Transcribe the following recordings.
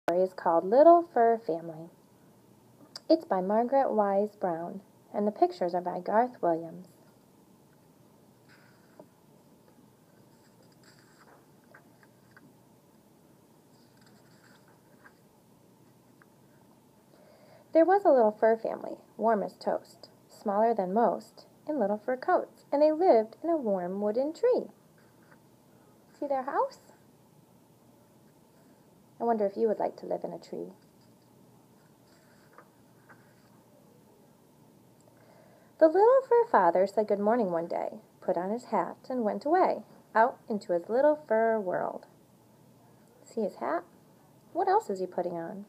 story is called Little Fur Family. It's by Margaret Wise Brown, and the pictures are by Garth Williams. There was a little fur family, warm as toast, smaller than most, in little fur coats, and they lived in a warm wooden tree. See their house? I wonder if you would like to live in a tree. The little fur father said good morning one day, put on his hat, and went away, out into his little fur world. See his hat? What else is he putting on?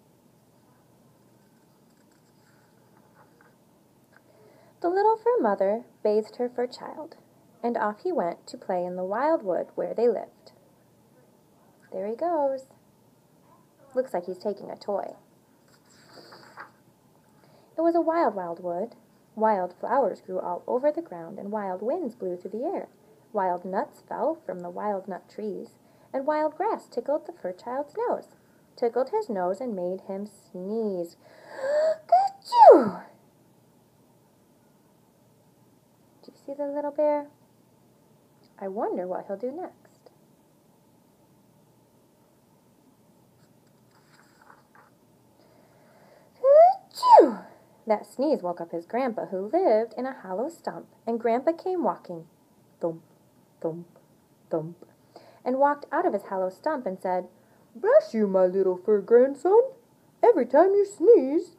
The little fur mother bathed her fur child, and off he went to play in the wild wood where they lived. There he goes. Looks like he's taking a toy. It was a wild, wild wood. Wild flowers grew all over the ground, and wild winds blew through the air. Wild nuts fell from the wild nut trees, and wild grass tickled the fur child's nose. Tickled his nose and made him sneeze. Ka-choo! Do you see the little bear? I wonder what he'll do next. Ka-choo! That sneeze woke up his grandpa, who lived in a hollow stump, and grandpa came walking, thump, thump, thump, and walked out of his hollow stump and said, "Bless you, my little fur grandson. Every time you sneeze,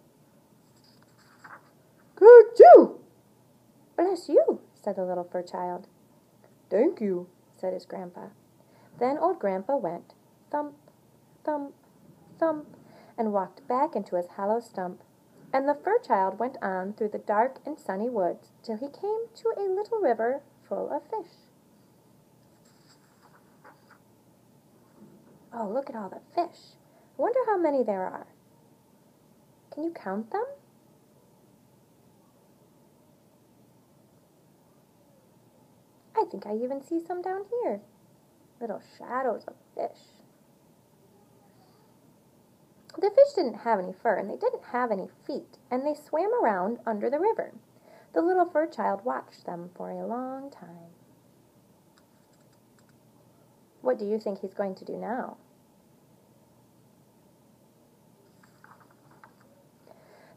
ka-choo!" "Bless you," said the little fur child. "Thank you," said his grandpa. Then old grandpa went thump, thump, thump, and walked back into his hollow stump. And the fur child went on through the dark and sunny woods till he came to a little river full of fish. Oh, look at all the fish. I wonder how many there are. Can you count them? I think I even see some down here. Little shadows of fish. The fish didn't have any fur, and they didn't have any feet, and they swam around under the river. The little fur child watched them for a long time. What do you think he's going to do now?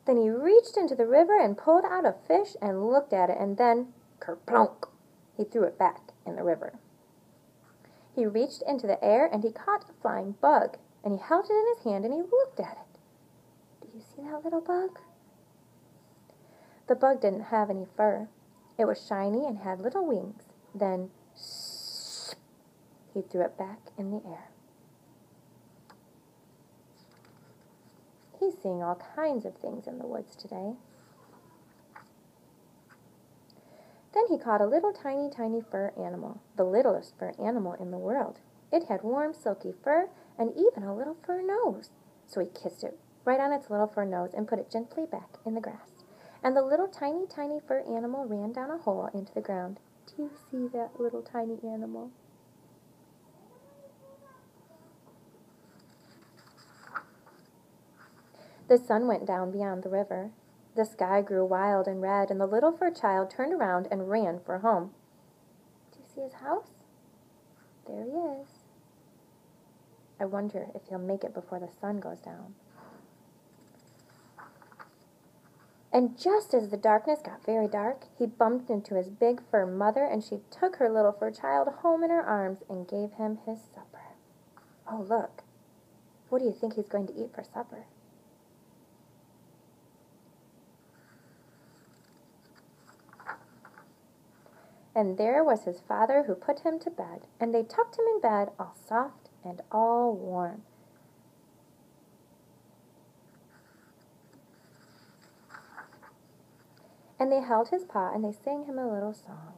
Then he reached into the river and pulled out a fish and looked at it, and then, kerplunk, he threw it back in the river. He reached into the air and he caught a flying bug, and he held it in his hand and he looked at it. Do you see that little bug? The bug didn't have any fur. It was shiny and had little wings. Then, he threw it back in the air. He's seeing all kinds of things in the woods today. Then he caught a little tiny, tiny fur animal, the littlest fur animal in the world. It had warm, silky fur and even a little fur nose. So he kissed it right on its little fur nose and put it gently back in the grass. And the little tiny, tiny fur animal ran down a hole into the ground. Do you see that little tiny animal? The sun went down beyond the river. The sky grew wild and red, and the little fur child turned around and ran for home. Do you see his house? There he is. I wonder if he'll make it before the sun goes down. And just as the darkness got very dark, he bumped into his big fur mother, and she took her little fur child home in her arms and gave him his supper. Oh, look. What do you think he's going to eat for supper? And there was his father, who put him to bed, and they tucked him in bed all soft and all warm. And they held his paw and they sang him a little song.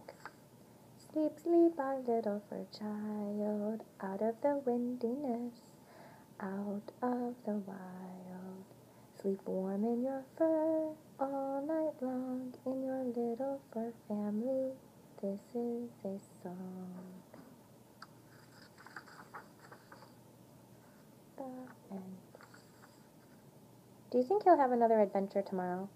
Sleep, sleep, our little fur child, out of the windiness, out of the wild. Sleep warm in your fur all night long, in your little fur family. This is a song. The end. Do you think he'll have another adventure tomorrow?